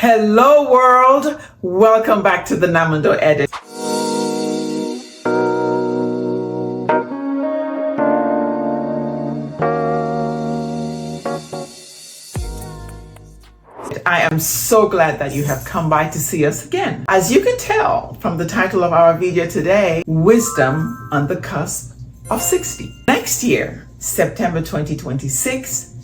Hello world, welcome back to the Namondo edit. I am so glad that you have come by to see us again. As you can tell from the title of our video today, Wisdom on the Cusp of 60. Next year, September 2026,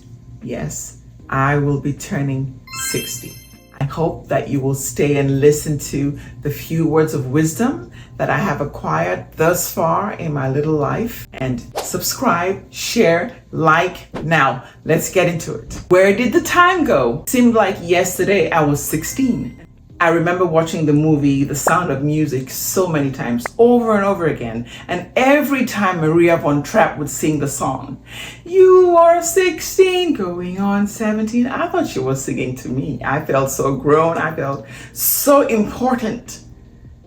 yes, I will be turning 60. I hope that you will stay and listen to the few words of wisdom that I have acquired thus far in my little life, and subscribe, share, like. Now, let's get into it. Where did the time go? Seemed like yesterday I was 16. I remember watching the movie The Sound of Music so many times, over and over again, and every time Maria von Trapp would sing the song, "You are 16, going on 17," I thought she was singing to me. I felt so grown, I felt so important.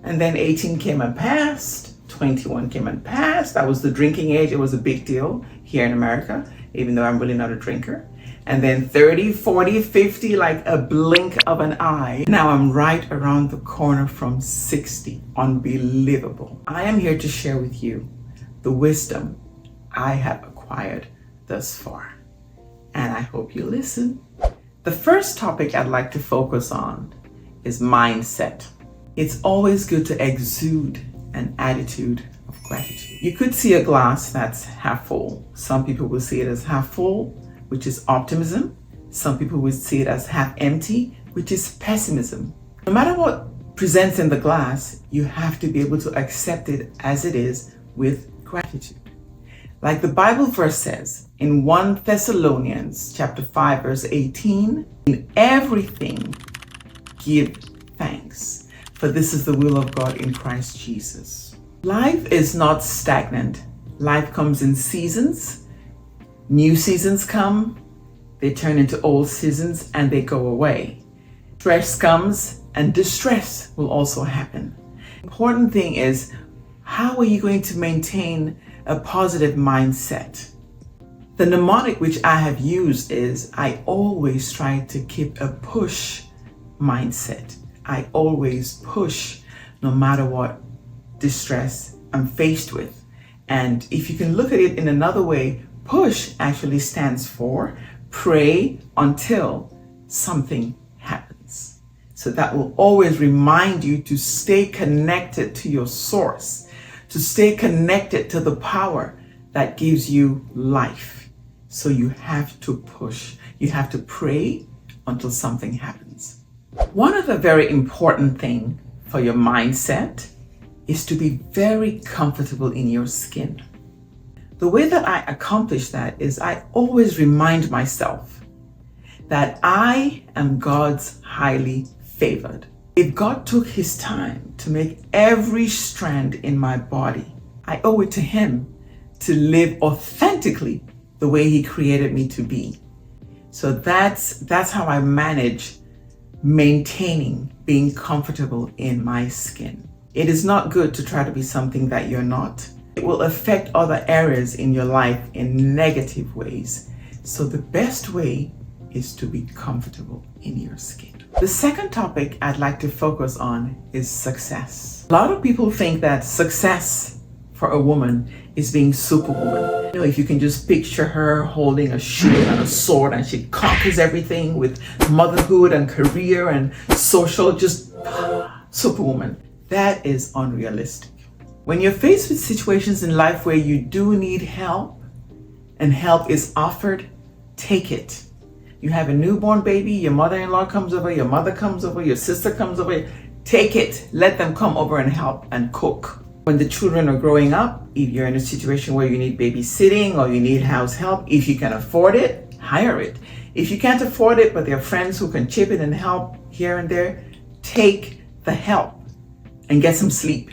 And then 18 came and passed, 21 came and passed. That was the drinking age. It was a big deal here in America, even though I'm really not a drinker. And then 30, 40, 50, like a blink of an eye. Now I'm right around the corner from 60. Unbelievable. I am here to share with you the wisdom I have acquired thus far. And I hope you listen. The first topic I'd like to focus on is mindset. It's always good to exude an attitude of gratitude. You could see a glass that's half full. Some people will see it as half full, which is optimism. Some people would see it as half empty, which is pessimism. No matter what presents in the glass, you have to be able to accept it as it is with gratitude. Like the Bible verse says in 1 Thessalonians chapter 5, verse 18, "In everything give thanks, for this is the will of God in Christ Jesus." Life is not stagnant. Life comes in seasons. New seasons come, they turn into old seasons, and they go away. Stress comes and distress will also happen. Important thing is, how are you going to maintain a positive mindset? The mnemonic which I have used is, I always try to keep a push mindset. I always push no matter what distress I'm faced with. And if you can look at it in another way, push actually stands for pray until something happens. So that will always remind you to stay connected to your source, to stay connected to the power that gives you life. So you have to push. You have to pray until something happens. One of the very important things for your mindset is to be very comfortable in your skin. The way that I accomplish that is I always remind myself that I am God's highly favored. If God took his time to make every strand in my body, I owe it to him to live authentically the way he created me to be. So that's how I manage maintaining being comfortable in my skin. It is not good to try to be something that you're not. It will affect other areas in your life in negative ways. So the best way is to be comfortable in your skin. The second topic I'd like to focus on is success. A lot of people think that success for a woman is being superwoman. You know, if you can just picture her holding a shield and a sword and she conquers everything with motherhood and career and social, just superwoman. That is unrealistic. When you're faced with situations in life where you do need help and help is offered, take it. You have a newborn baby, your mother-in-law comes over, your mother comes over, your sister comes over, take it. Let them come over and help and cook. When the children are growing up, if you're in a situation where you need babysitting or you need house help, if you can afford it, hire it. If you can't afford it, but there are friends who can chip in and help here and there, take the help and get some sleep.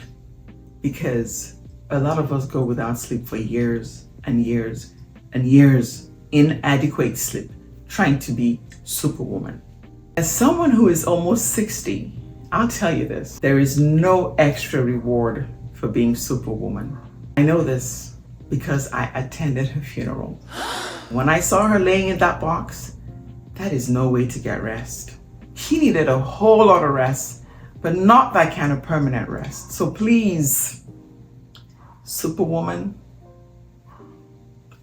Because a lot of us go without sleep for years and years and years, inadequate sleep, trying to be superwoman. As someone who is almost 60, I'll tell you this, there is no extra reward for being superwoman. I know this because I attended her funeral. When I saw her laying in that box, that is no way to get rest. She needed a whole lot of rest, but not that kind of permanent rest. So please, Superwoman,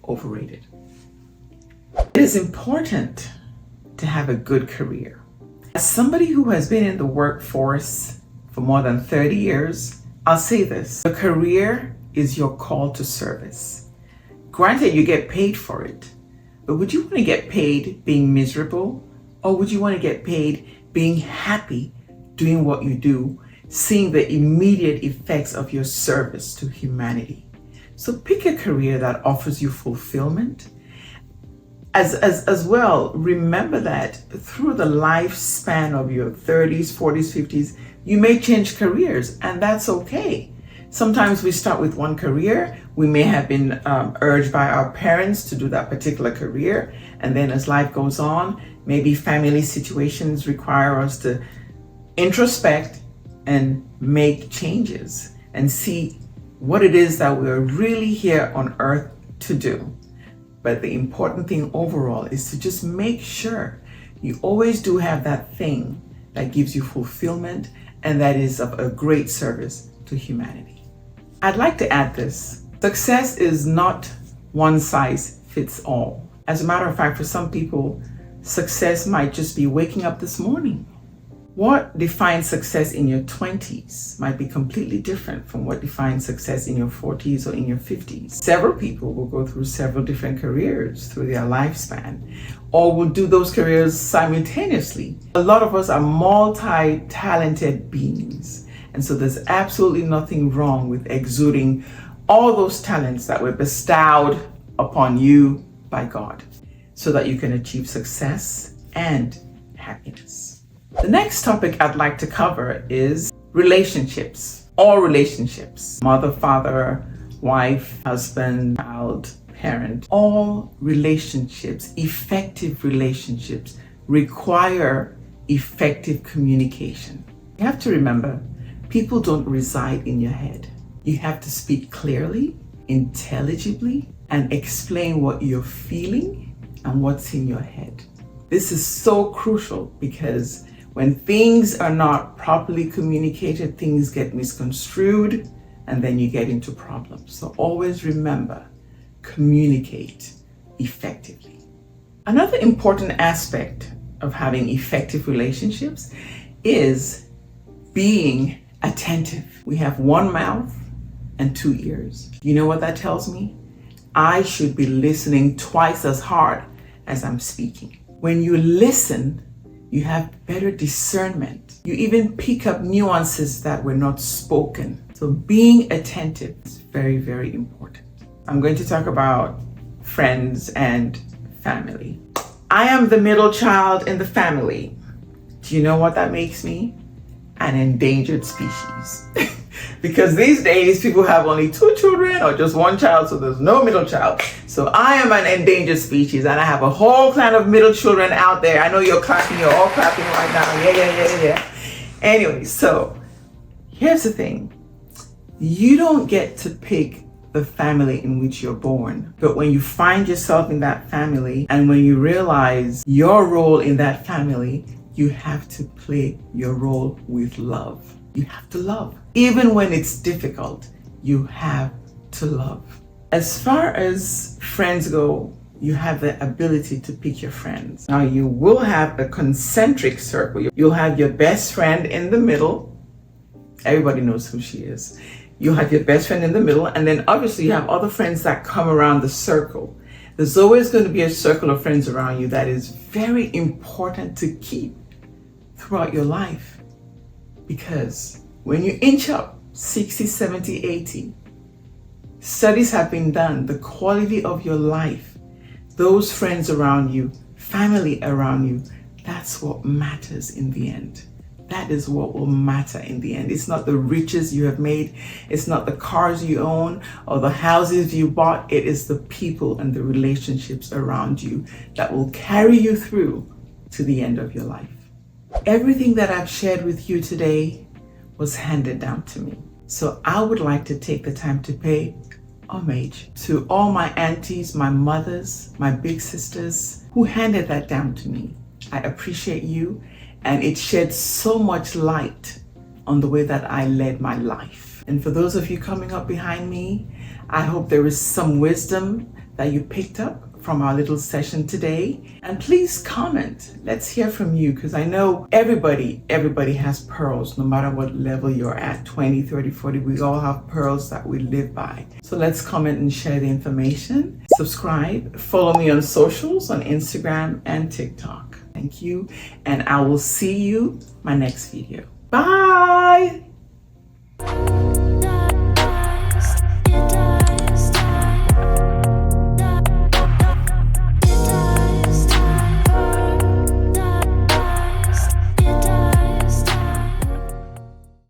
overrated. It is important to have a good career. As somebody who has been in the workforce for more than 30 years, I'll say this: a career is your call to service. Granted, you get paid for it, but would you want to get paid being miserable? Or would you want to get paid being happy doing what you do, seeing the immediate effects of your service to humanity? So pick a career that offers you fulfillment. As well, remember that through the lifespan of your 30s, 40s, 50s, you may change careers, and that's okay. Sometimes we start with one career. We may have been urged by our parents to do that particular career. And then as life goes on, maybe family situations require us to introspect and make changes and see what it is that we're really here on earth to do. But the important thing overall is to just make sure you always do have that thing that gives you fulfillment and that is of a great service to humanity. I'd like to add this: success is not one size fits all. As a matter of fact, for some people, success might just be waking up this morning. What defines success in your 20s might be completely different from what defines success in your 40s or in your 50s. Several people will go through several different careers through their lifespan, or will do those careers simultaneously. A lot of us are multi-talented beings. And so there's absolutely nothing wrong with exuding all those talents that were bestowed upon you by God so that you can achieve success and happiness. The next topic I'd like to cover is relationships. All relationships. Mother, father, wife, husband, child, parent. All relationships, effective relationships, require effective communication. You have to remember, people don't reside in your head. You have to speak clearly, intelligibly, and explain what you're feeling and what's in your head. This is so crucial because when things are not properly communicated, things get misconstrued and then you get into problems. So always remember, communicate effectively. Another important aspect of having effective relationships is being attentive. We have one mouth and two ears. You know what that tells me? I should be listening twice as hard as I'm speaking. When you listen, you have better discernment. You even pick up nuances that were not spoken. So being attentive is very, very important. I'm going to talk about friends and family. I am the middle child in the family. Do you know what that makes me? An endangered species. Because these days people have only 2 children or just 1 child, so there's no middle child. So I am an endangered species and I have a whole clan of middle children out there. I know you're clapping, you're all clapping right now. Yeah. Anyway, so here's the thing. You don't get to pick the family in which you're born, but when you find yourself in that family and when you realize your role in that family, you have to play your role with love. You have to love. Even when it's difficult, you have to love. As far as friends go, you have the ability to pick your friends. Now you will have a concentric circle. You'll have your best friend in the middle. Everybody knows who she is. You'll have your best friend in the middle, and then obviously you have other friends that come around the circle. There's always going to be a circle of friends around you that is very important to keep throughout your life. Because when you inch up 60, 70, 80, studies have been done, the quality of your life, those friends around you, family around you, that's what matters in the end. That is what will matter in the end. It's not the riches you have made. It's not the cars you own or the houses you bought. It is the people and the relationships around you that will carry you through to the end of your life. Everything that I've shared with you today was handed down to me. So I would like to take the time to pay homage to all my aunties, my mothers, my big sisters who handed that down to me. I appreciate you, and it sheds so much light on the way that I led my life. And for those of you coming up behind me, I hope there is some wisdom that you picked up from our little session today. And please comment. Let's hear from you, because I know everybody has pearls, no matter what level you're at, 20, 30, 40. We all have pearls that we live by. So let's comment and share the information. Subscribe. Follow me on socials, on Instagram and TikTok. Thank you. And I will see you my next video. Bye.